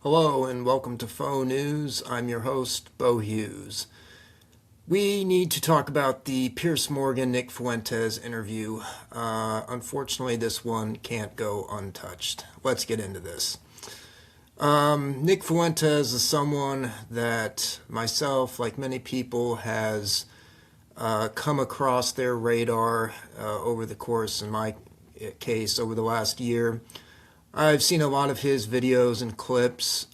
Hello and welcome to Faux News. I'm your host, Bo Hughes. We need to talk about the Piers Morgan Nick Fuentes interview. Unfortunately, this one can't go untouched. Let's get into this. Nick Fuentes is someone that myself, like many people, has come across their radar over the course, in my case, over the last year. I've seen a lot of his videos and clips.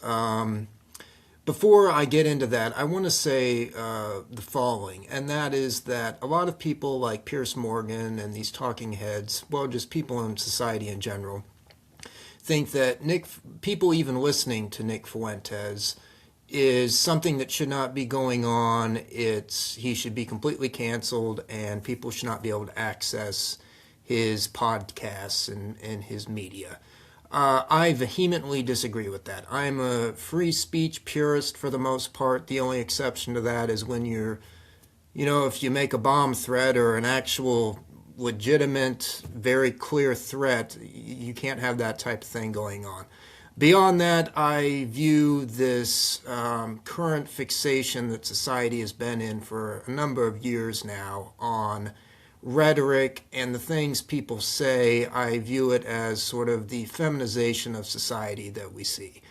Before I get into that, I want to say the following, and that is that a lot of people like Piers Morgan and these talking heads, well, just people in society in general, think that people even listening to Nick Fuentes is something that should not be going on. He should be completely canceled, and people should not be able to access his podcasts and his media. I vehemently disagree with that. I'm a free speech purist for the most part. The only exception to that is when if you make a bomb threat or an actual legitimate, very clear threat, you can't have that type of thing going on. Beyond that, I view this current fixation that society has been in for a number of years now on rhetoric and the things people say. I view it as sort of the feminization of society that we see.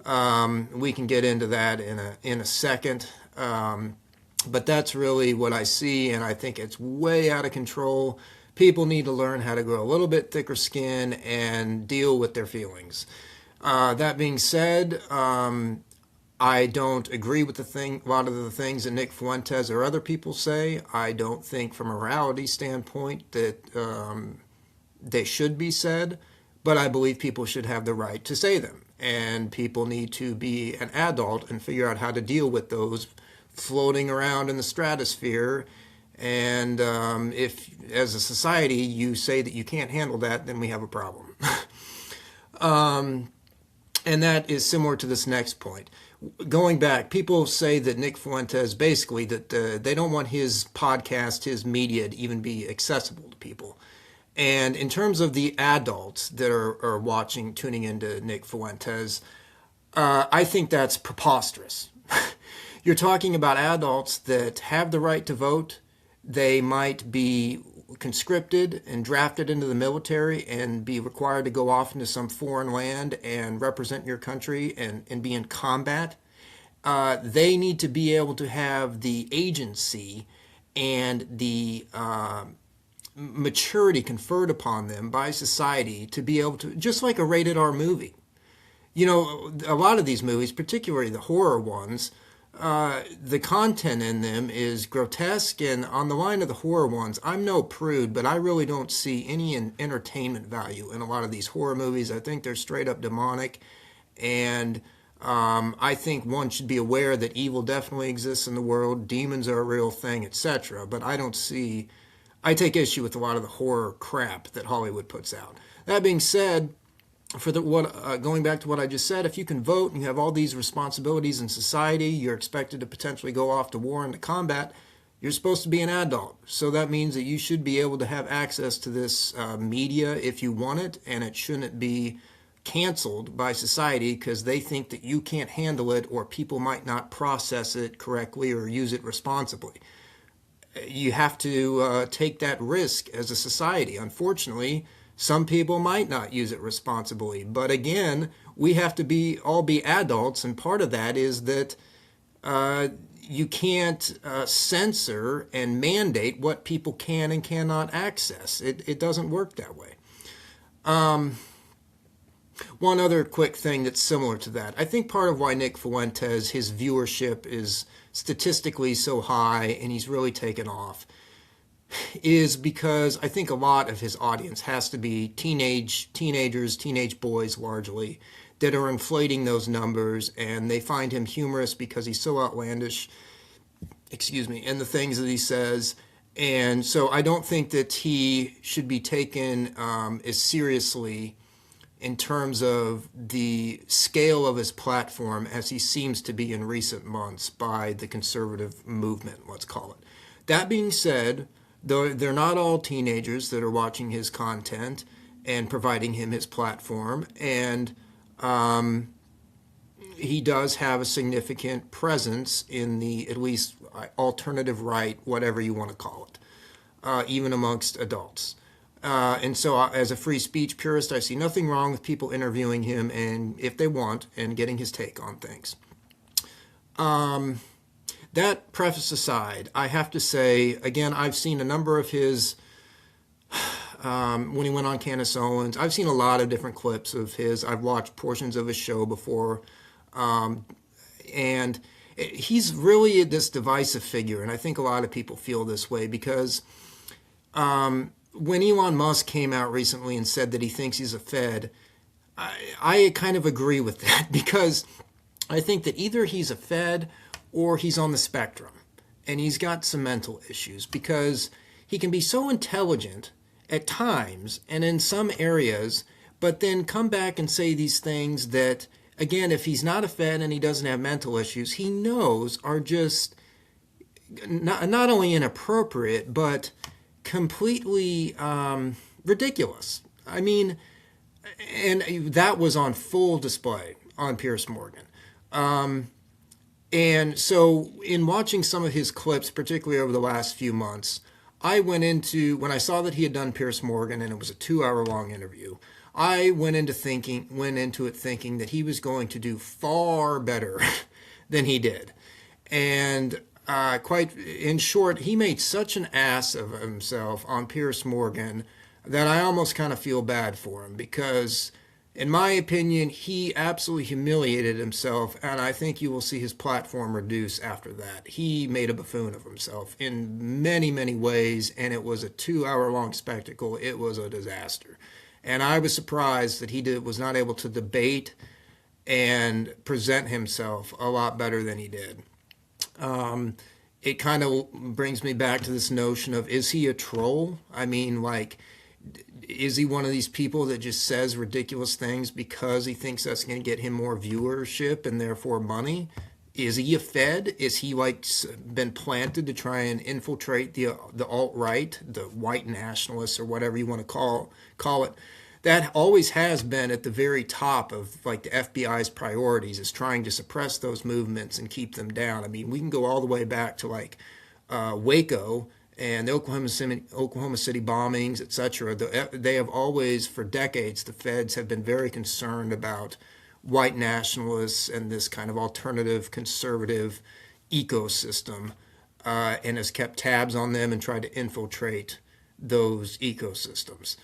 We can get into that in a second, but that's really what I see, and I think it's way out of control. People need to learn how to grow a little bit thicker skin and deal with their feelings. That being said, I don't agree with a lot of the things that Nick Fuentes or other people say. I don't think from a morality standpoint that they should be said, but I believe people should have the right to say them. And people need to be an adult and figure out how to deal with those floating around in the stratosphere. And if, as a society, you say that you can't handle that, then we have a problem. And that is similar to this next point. Going back, people say that Nick Fuentes, basically, that they don't want his podcast, his media, to even be accessible to people. And in terms of the adults that are watching, tuning into Nick Fuentes, I think that's preposterous. You're talking about adults that have the right to vote. They might be conscripted and drafted into the military and be required to go off into some foreign land and represent your country and be in combat. They need to be able to have the agency and the maturity conferred upon them by society to be able to, just like a rated R movie. A lot of these movies, particularly the horror ones, the content in them is grotesque, and on the line of the horror ones, I'm no prude, but I really don't see any entertainment value in a lot of these horror movies. I think they're straight up demonic, and I think one should be aware that evil definitely exists in the world, demons are a real thing, etc. But I take issue with a lot of the horror crap that Hollywood puts out. That being said, going back to what I just said, if you can vote and you have all these responsibilities in society, you're expected to potentially go off to war and to combat, you're supposed to be an adult. So that means that you should be able to have access to this media if you want it, and it shouldn't be canceled by society because they think that you can't handle it or people might not process it correctly or use it responsibly. You have to take that risk as a society. Unfortunately, some people might not use it responsibly, but again, we have to all be adults, and part of that is that you can't censor and mandate what people can and cannot access. It doesn't work that way. One other quick thing that's similar to that. I think part of why Nick Fuentes, his viewership is statistically so high and he's really taken off is because I think a lot of his audience has to be teenagers, teenage boys largely, that are inflating those numbers, and they find him humorous because he's so outlandish, in the things that he says. And so I don't think that he should be taken as seriously in terms of the scale of his platform as he seems to be in recent months by the conservative movement, let's call it. That being said, though they're not all teenagers that are watching his content and providing him his platform, and he does have a significant presence in the, at least, alternative right, whatever you want to call it, even amongst adults. And so, as a free speech purist, I see nothing wrong with people interviewing him, and if they want, and getting his take on things. That preface aside, I have to say, again, I've seen a number of his, when he went on Candace Owens, I've seen a lot of different clips of his. I've watched portions of his show before. And he's really this divisive figure, and I think a lot of people feel this way because when Elon Musk came out recently and said that he thinks he's a Fed, I kind of agree with that because I think that either he's a Fed or he's on the spectrum, and he's got some mental issues because he can be so intelligent at times and in some areas, but then come back and say these things that, again, if he's not a Fed and he doesn't have mental issues, he knows are just not only inappropriate, but completely ridiculous. I mean, and that was on full display on Piers Morgan. And so in watching some of his clips, particularly over the last few months, I went into, when I saw that he had done Piers Morgan and it was a 2-hour long interview, I went into it thinking that he was going to do far better than he did. And quite in short, he made such an ass of himself on Piers Morgan that I almost kind of feel bad for him because, in my opinion, he absolutely humiliated himself, and I think you will see his platform reduce after that. He made a buffoon of himself in many, many ways, and it was a 2-hour long spectacle. It was a disaster. And I was surprised that he was not able to debate and present himself a lot better than he did. It kind of brings me back to this notion of, is he a troll? I mean, like, is he one of these people that just says ridiculous things because he thinks that's going to get him more viewership and therefore money? Is he a Fed? Is he like been planted to try and infiltrate the alt-right, the white nationalists, or whatever you want to call it? That always has been at the very top of like the FBI's priorities, is trying to suppress those movements and keep them down. I mean, we can go all the way back to like Waco and the Oklahoma City bombings, etc. They have always, for decades, the feds have been very concerned about white nationalists and this kind of alternative conservative ecosystem, and has kept tabs on them and tried to infiltrate those ecosystems.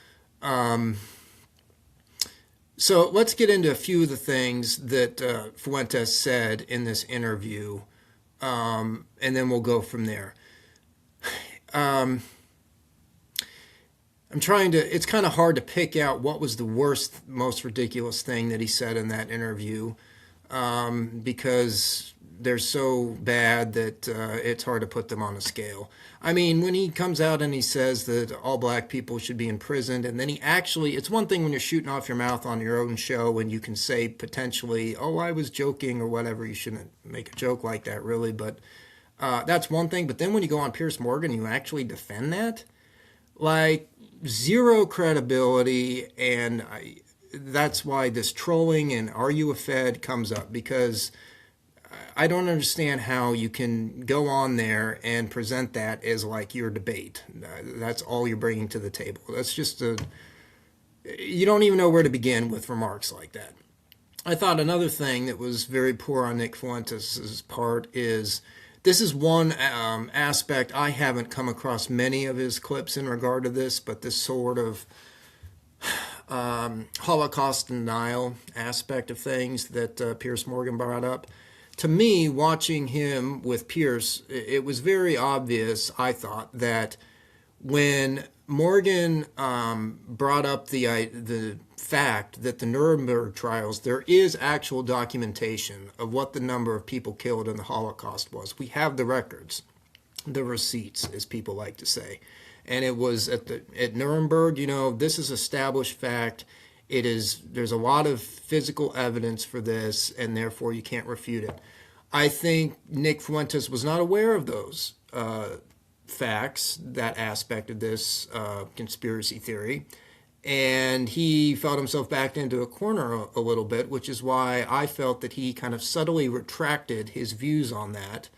So let's get into a few of the things that Fuentes said in this interview, and then we'll go from there. It's kind of hard to pick out what was the worst, most ridiculous thing that he said in that interview, because they're so bad that it's hard to put them on a scale. I mean, when he comes out and he says that all black people should be imprisoned, and then he actually, it's one thing when you're shooting off your mouth on your own show and you can say potentially, oh, I was joking or whatever. You shouldn't make a joke like that, really, but that's one thing. But then when you go on Piers Morgan, you actually defend that? Like, zero credibility, and that's why this trolling and are you a Fed comes up, because I don't understand how you can go on there and present that as like your debate. That's all you're bringing to the table. That's just you don't even know where to begin with remarks like that. I thought another thing that was very poor on Nick Fuentes' part is, this is one aspect. I haven't come across many of his clips in regard to this, but this sort of Holocaust denial aspect of things that Piers Morgan brought up. To me, watching him with Piers, it was very obvious, I thought, that when Morgan brought up the fact that the Nuremberg trials, there is actual documentation of what the number of people killed in the Holocaust was. We have the records, the receipts, as people like to say. And it was at Nuremberg. You know, this is established fact. There's a lot of physical evidence for this, and therefore you can't refute it. I think Nick Fuentes was not aware of those facts, that aspect of this conspiracy theory. And he felt himself backed into a corner a little bit, which is why I felt that he kind of subtly retracted his views on that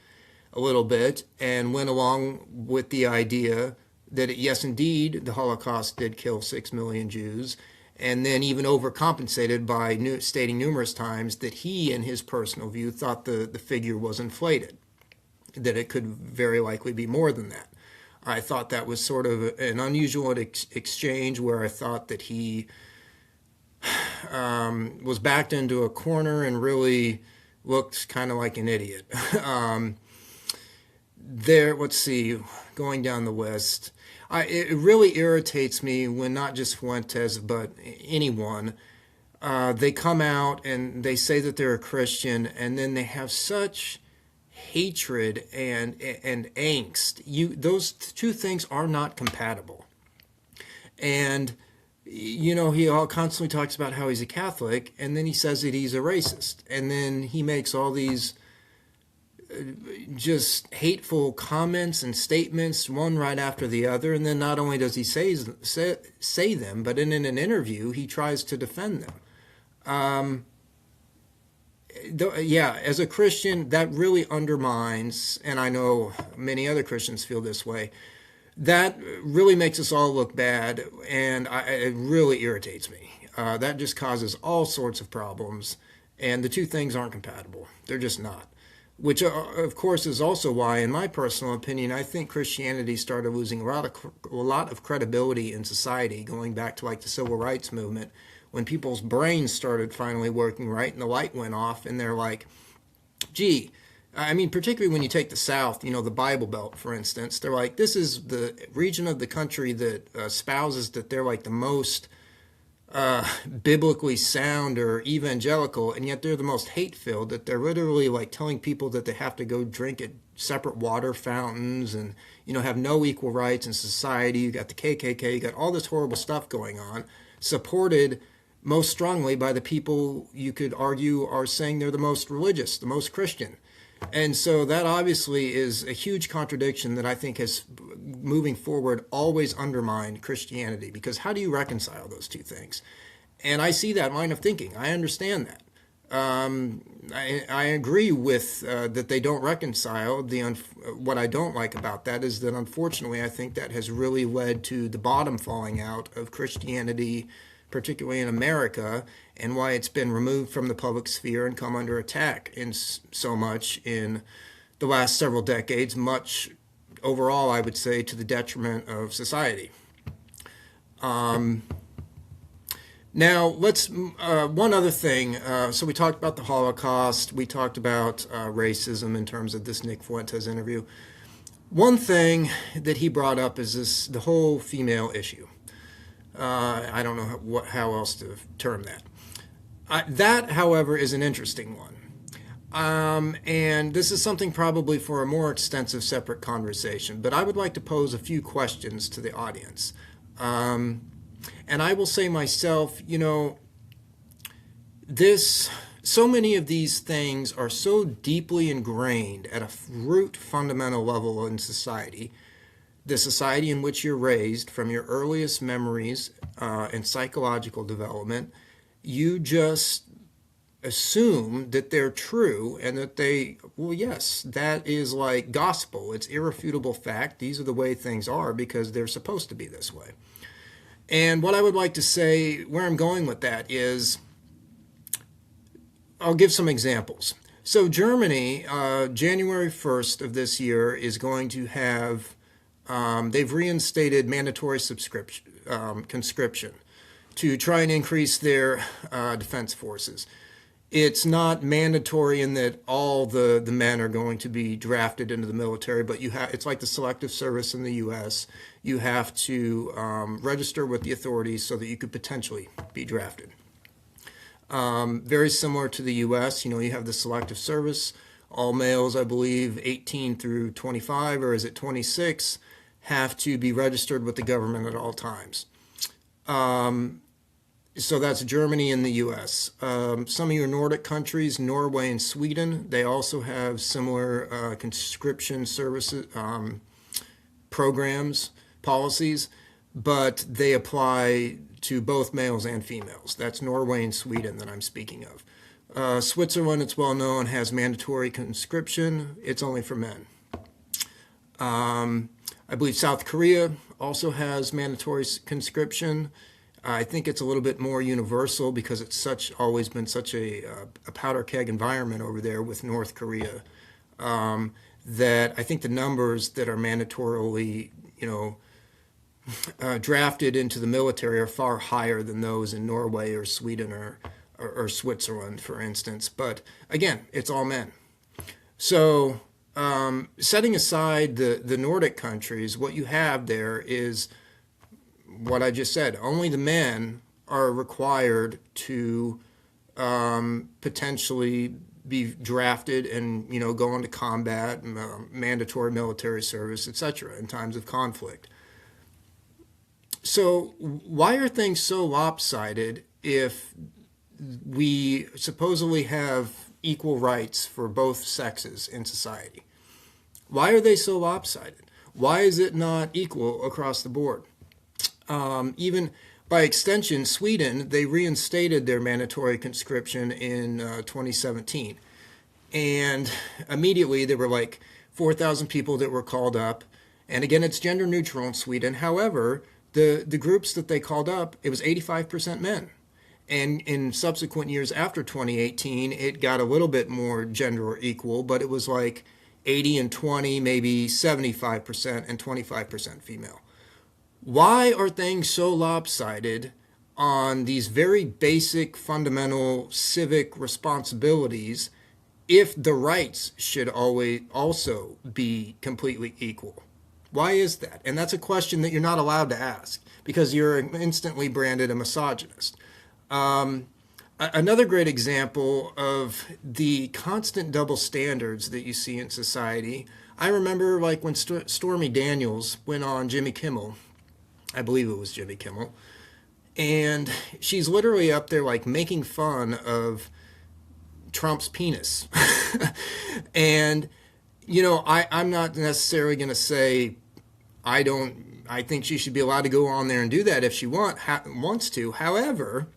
a little bit and went along with the idea that, yes, indeed, the Holocaust did kill 6 million Jews, and then even overcompensated by stating numerous times that he, in his personal view, thought the figure was inflated, that it could very likely be more than that. I thought that was sort of an unusual exchange where I thought that he was backed into a corner and really looked kind of like an idiot. Let's see, going down the list. It really irritates me when not just Fuentes, but anyone, they come out and they say that they're a Christian, and then they have such hatred and angst. Those two things are not compatible. And he all constantly talks about how he's a Catholic, and then he says that he's a racist, and then he makes all these just hateful comments and statements, one right after the other. And then not only does he say them, but in an interview he tries to defend them. As a Christian, that really undermines, and I know many other Christians feel this way, that really makes us all look bad, and it really irritates me. That just causes all sorts of problems, and the two things aren't compatible. They're just not. Which, of course, is also why, in my personal opinion, I think Christianity started losing a lot of credibility in society, going back to like the Civil Rights Movement, when people's brains started finally working right and the light went off, and they're like, gee, I mean, particularly when you take the South, the Bible Belt, for instance, they're like, this is the region of the country that espouses that they're like the most biblically sound or evangelical, and yet they're the most hate-filled, that they're literally like telling people that they have to go drink at separate water fountains and, have no equal rights in society. You got the KKK, you got all this horrible stuff going on, supported most strongly by the people you could argue are saying they're the most religious, the most Christian. And so that obviously is a huge contradiction that I think has, moving forward, always undermined Christianity. Because how do you reconcile those two things? And I see that line of thinking. I understand that. I agree with that they don't reconcile. What I don't like about that is that, unfortunately, I think that has really led to the bottom falling out of Christianity, particularly in America, and why it's been removed from the public sphere and come under attack in so much in the last several decades, much overall, I would say, to the detriment of society. Now, let's, one other thing. So we talked about the Holocaust. We talked about racism in terms of this Nick Fuentes interview. One thing that he brought up is the whole female issue. I don't know how else to term that. That, however, is an interesting one. And this is something probably for a more extensive separate conversation, but I would like to pose a few questions to the audience. And I will say myself, so many of these things are so deeply ingrained at a root fundamental level in society, the society in which you're raised from your earliest memories and psychological development. You just assume that they're true and that yes, that is like gospel. It's irrefutable fact. These are the way things are because they're supposed to be this way. And what I would like to say, where I'm going with that is, I'll give some examples. So Germany, January 1st of this year, is going to have, they've reinstated mandatory conscription to try and increase their defense forces. It's not mandatory in that all the men are going to be drafted into the military, but it's like the selective service in the U.S. You have to register with the authorities so that you could potentially be drafted. Very similar to the U.S., you have the selective service. All males, I believe, 18 through 25, or is it 26, have to be registered with the government at all times. So that's Germany and the U.S. Some of your Nordic countries, Norway and Sweden, they also have similar conscription services programs, policies. but they apply to both males and females. That's Norway and Sweden that I'm speaking of. Switzerland, it's well known, has mandatory conscription. It's only for men. I believe South Korea also has mandatory conscription. I think it's a little bit more universal because it's always been such a powder keg environment over there with North Korea, that I think the numbers that are mandatorily, drafted into the military are far higher than those in Norway or Sweden or Switzerland, for instance. But again, it's all men. So setting aside the Nordic countries, what you have there is what I just said. Only the men are required to potentially be drafted and go into combat, mandatory military service, etc. in times of conflict. So why are things so lopsided if we supposedly have equal rights for both sexes in society? Why are they so lopsided? Why is it not equal across the board? Even by extension, Sweden, they reinstated their mandatory conscription in 2017. And immediately there were like 4,000 people that were called up. And again, it's gender neutral in Sweden. However, the groups that they called up, it was 85% men. And in subsequent years after 2018, it got a little bit more gender equal, but it was like 80 and 20, maybe 75% and 25% female. Why are things so lopsided on these very basic, fundamental civic responsibilities if the rights should always also be completely equal? Why is that? And that's a question that you're not allowed to ask because you're instantly branded a misogynist. Another great example of the constant double standards that you see in society, I remember like when Stormy Daniels went on Jimmy Kimmel, I believe it was Jimmy Kimmel, and she's literally up there like making fun of Trump's penis. And, I'm not necessarily going to say I think she should be allowed to go on there and do that if she wants to. However,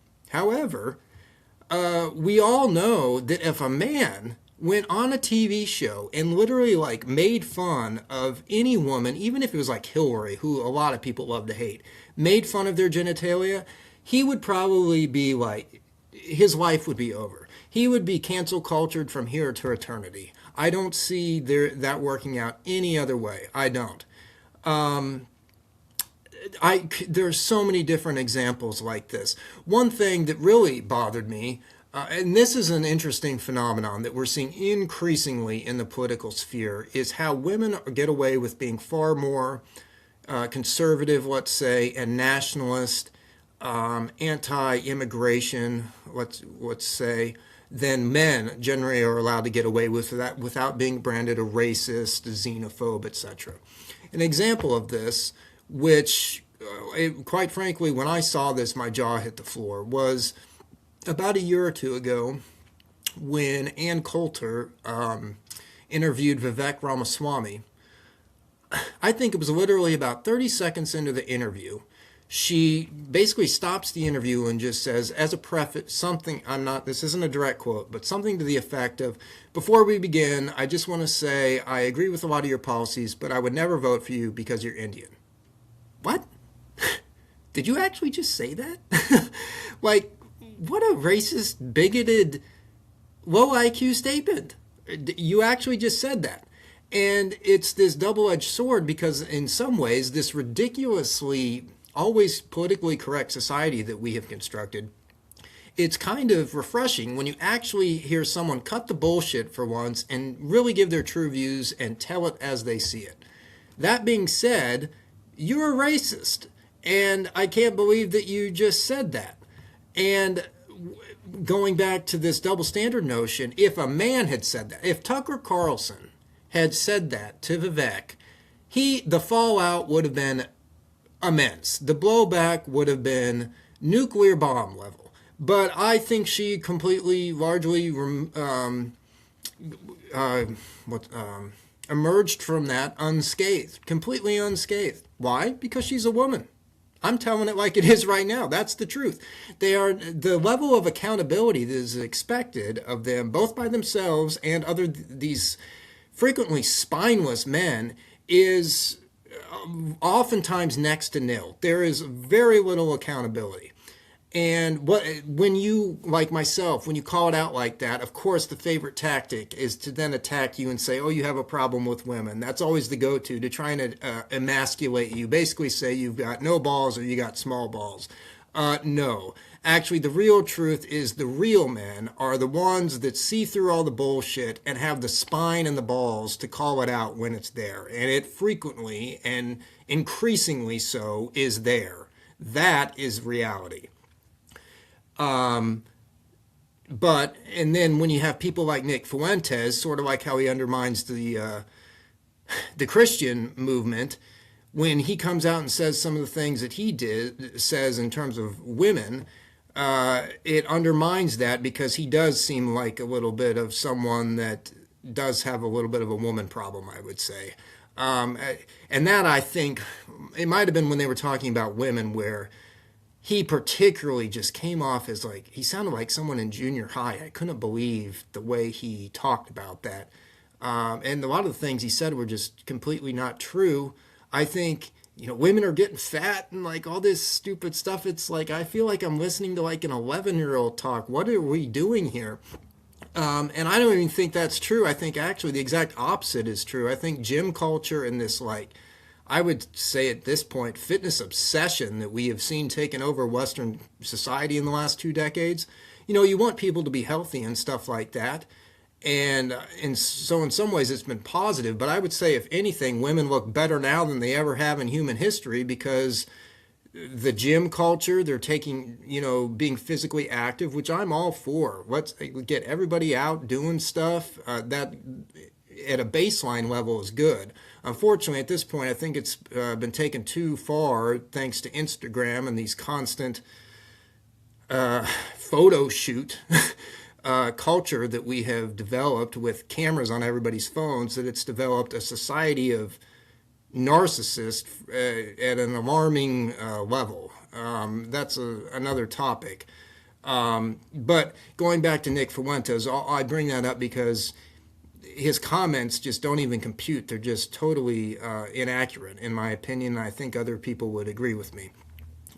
we all know that if a man went on a TV show and literally like made fun of any woman, even if it was like Hillary, who a lot of people love to hate, made fun of their genitalia, he would probably be like, his life would be over. He would be cancel cultured from here to eternity. I don't see that working out any other way. I don't. There's so many different examples like this. One thing that really bothered me, and this is an interesting phenomenon that we're seeing increasingly in the political sphere, is how women get away with being far more conservative, let's say, and nationalist, anti-immigration, let's say, than men generally are allowed to get away with that without being branded a racist, a xenophobe, etc. An example of this, which quite frankly, when I saw this, my jaw hit the floor, was about a year or two ago when Ann Coulter interviewed Vivek Ramaswamy. I think it was literally about 30 seconds into the interview. She basically stops the interview and just says, as a preface, something, this isn't a direct quote, but something to the effect of, before we begin, I just want to say I agree with a lot of your policies, but I would never vote for you because you're Indian. What? Did you actually just say that? Like, what a racist, bigoted, low IQ statement. You actually just said that. And it's this double-edged sword because in some ways, this ridiculously always politically correct society that we have constructed, it's kind of refreshing when you actually hear someone cut the bullshit for once and really give their true views and tell it as they see it. That being said, you're a racist, and I can't believe that you just said that. And going back to this double standard notion, if a man had said that, if Tucker Carlson had said that to Vivek, the fallout would have been immense. The blowback would have been nuclear bomb level. But I think she completely, largely emerged from that unscathed, completely unscathed. Why? Because she's a woman. I'm telling it like it is right now. That's the truth. They are the level of accountability that is expected of them, both by themselves and other these frequently spineless men, is oftentimes next to nil. There is very little accountability. And when you, like myself, when you call it out like that, of course, the favorite tactic is to then attack you and say, oh, you have a problem with women. That's always the go-to to try and emasculate you. Basically say you've got no balls or you got small balls. No. Actually, the real truth is the real men are the ones that see through all the bullshit and have the spine and the balls to call it out when it's there. And it frequently and increasingly so is there. That is reality. But and then when you have people like Nick Fuentes, sort of like how he undermines the Christian movement, when he comes out and says some of the things that he says in terms of women, it undermines that because he does seem like a little bit of someone that does have a little bit of a woman problem, I would say. And that, I think, it might have been when they were talking about women where he particularly just came off as like, he sounded like someone in junior high. I couldn't believe the way he talked about that. And a lot of the things he said were just completely not true. I think, women are getting fat and like all this stupid stuff. It's like, I feel like I'm listening to like an 11-year-old talk. What are we doing here? And I don't even think that's true. I think actually the exact opposite is true. I think gym culture and this, like, I would say at this point, fitness obsession that we have seen taken over Western society in the last 2 decades. You want people to be healthy and stuff like that. And so in some ways it's been positive, but I would say if anything, women look better now than they ever have in human history because the gym culture, they're taking, being physically active, which I'm all for. Let's get everybody out doing stuff. That at a baseline level is good. Unfortunately, at this point, I think it's been taken too far thanks to Instagram and these constant photo shoot culture that we have developed with cameras on everybody's phones, that it's developed a society of narcissists at an alarming level. That's another topic. But going back to Nick Fuentes, I bring that up because his comments just don't even compute. They're just totally inaccurate, in my opinion. I think other people would agree with me.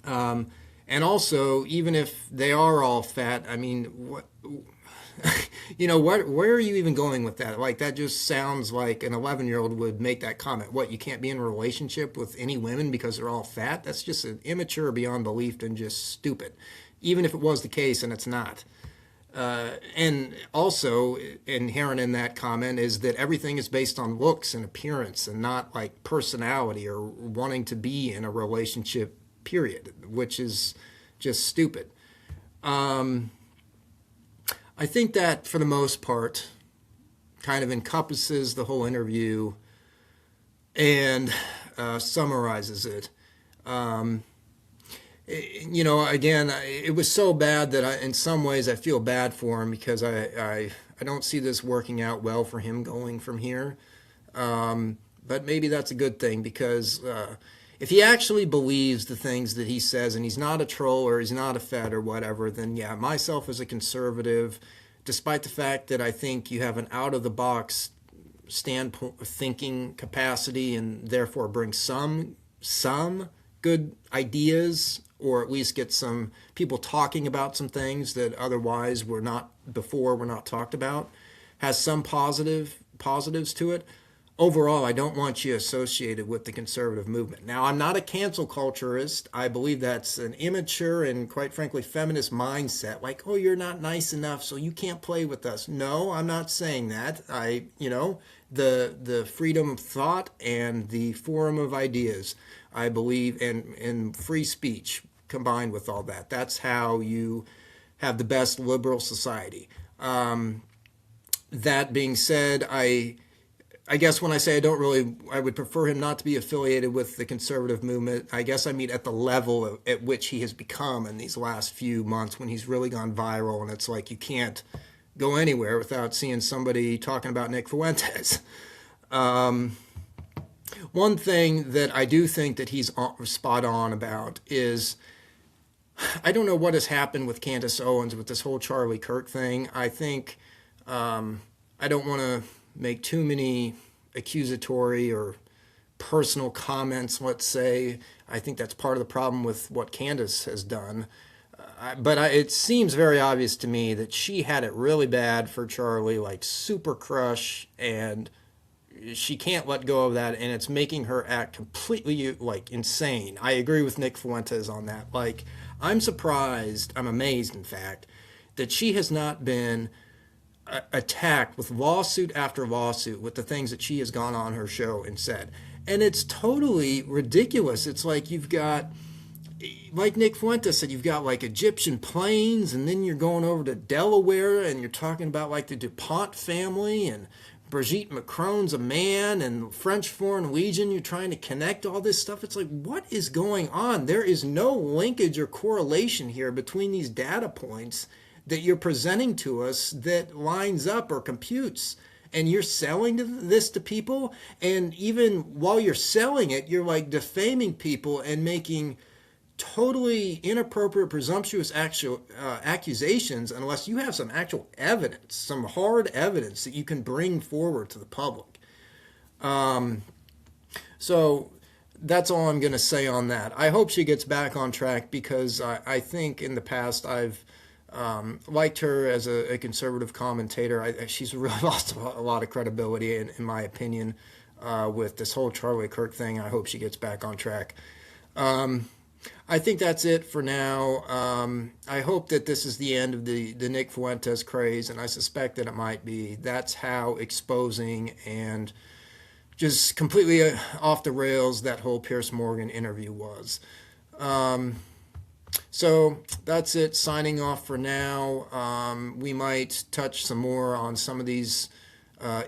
And also, even if they are all fat, I mean, what, where are you even going with that? Like, that just sounds like an 11-year-old would make that comment. What, you can't be in a relationship with any women because they're all fat? That's just an immature beyond belief and just stupid, even if it was the case, and it's not. And also inherent in that comment is that everything is based on looks and appearance and not like personality or wanting to be in a relationship, period, which is just stupid. I think that for the most part kind of encompasses the whole interview and summarizes it. Again, it was so bad that in some ways I feel bad for him because I don't see this working out well for him going from here. But maybe that's a good thing because if he actually believes the things that he says and he's not a troll or he's not a fed or whatever, then yeah, myself as a conservative, despite the fact that I think you have an out-of-the-box standpoint thinking capacity and therefore bring some good ideas, or at least get some people talking about some things that otherwise were not talked about, has some positives to it. Overall, I don't want you associated with the conservative movement. Now, I'm not a cancel culturist. I believe that's an immature and, quite frankly, feminist mindset. Like, oh, you're not nice enough, so you can't play with us. No, I'm not saying that. The freedom of thought and the forum of ideas, I believe, in free speech combined with all that. That's how you have the best liberal society. That being said, I guess when I say I would prefer him not to be affiliated with the conservative movement. I guess I mean at the level at which he has become in these last few months when he's really gone viral, and it's like you can't go anywhere without seeing somebody talking about Nick Fuentes. One thing that I do think that he's spot on about is I don't know what has happened with Candace Owens with this whole Charlie Kirk thing. I think I don't want to make too many accusatory or personal comments, let's say. I think that's part of the problem with what Candace has done. But it seems very obvious to me that she had it really bad for Charlie, like super crush, and she can't let go of that, and it's making her act completely like insane. I agree with Nick Fuentes on that. Like, I'm surprised, I'm amazed, in fact, that she has not been attacked with lawsuit after lawsuit with the things that she has gone on her show and said. And it's totally ridiculous. It's like you've got, like Nick Fuentes said, you've got like Egyptian planes, and then you're going over to Delaware and you're talking about like the DuPont family, and Brigitte Macron's a man, and French Foreign Legion. You're trying to connect all this stuff. It's like, what is going on? There is no linkage or correlation here between these data points that you're presenting to us that lines up or computes. And you're selling this to people, and even while you're selling it, you're like defaming people and making totally inappropriate, presumptuous accusations unless you have some actual evidence, some hard evidence that you can bring forward to the public. So that's all I'm going to say on that. I hope she gets back on track, because I think in the past I've liked her as a conservative commentator. She's really lost a lot of credibility, in my opinion, with this whole Charlie Kirk thing. I hope she gets back on track. I think that's it for now. I hope that this is the end of the Nick Fuentes craze, and I suspect that it might be. That's how exposing and just completely off the rails that whole Piers Morgan interview was. So that's it. Signing off for now. We might touch some more on some of these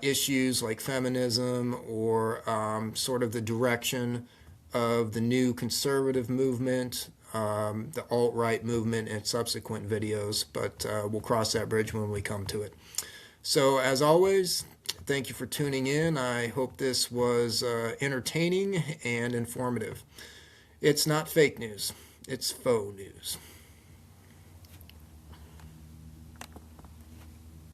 issues like feminism, or sort of the direction of the new conservative movement, the alt-right movement, in subsequent videos. But we'll cross that bridge when we come to it. So as always, thank you for tuning in. I hope this was entertaining and informative. It's not fake news. It's faux news.